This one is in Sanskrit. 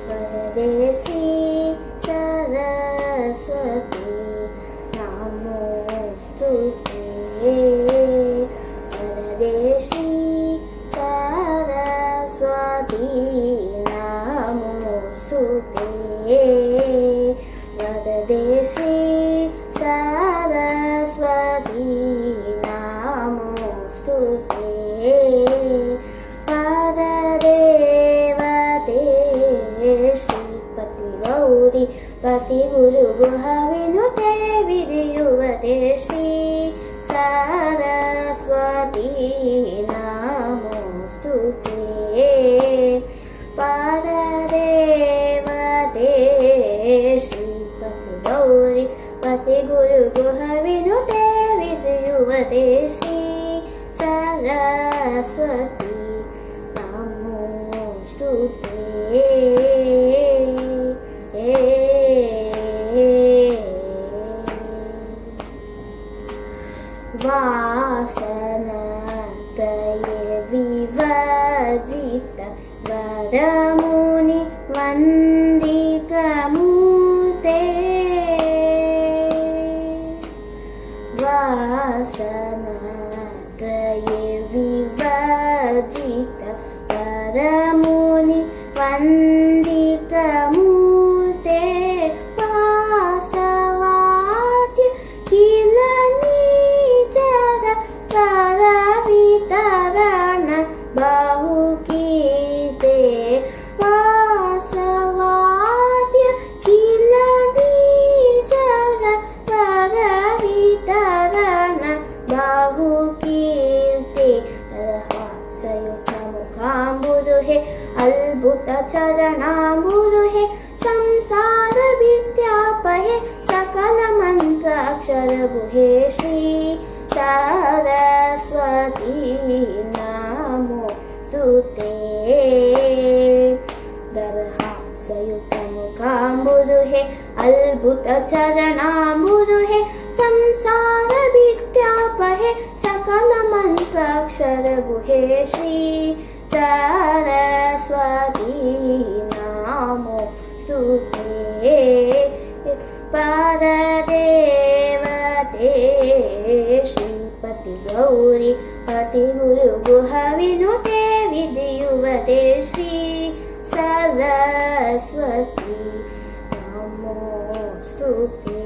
वरदे श्री सरस्वती नमोस्तुते वरदे श्री सरस्वती नमोस्तुते वरदे श्री सरस्वती नमोस्तुते परदेवते श्रीपति गौरी पति गुरु गुहविनुते विधियुवते श्री सरस्वती नमोस्तुते परदेवते श्रीपति गौरी पति गुरु गुहविनुते विधियुवते श्री सरस्वती नमोस्तुते वासनतये विवर्जित वरमुनि वन्दितमूर्ते वासनतये विवर्जित वरमुनि वन्दितमूर्ते वासवाद्य किल नीचर परवितरण बहुकीर्ते वासवाद्य किल नीचर परवितरण बहुकीर्ते हास्ययुतमुखाम्बुरुहे अद्भुत चरणाम्बुरुहे संसार विद्यापहे सकल मंत्राक्षरगुहे श्री सरस्वती नमोस्तुते दरहासयुतमुखाम्बुरुहे अद्भुत चरणाम्बुरुहे संसार विद्यापहे सकल मंत्राक्षरगुहे श्री सरस्वती नमोस्तुते परदेवते श्रीपति गौरी पति गुरु गुहविनुते विधियुवते श्री सरस्वती नमोस्तुते।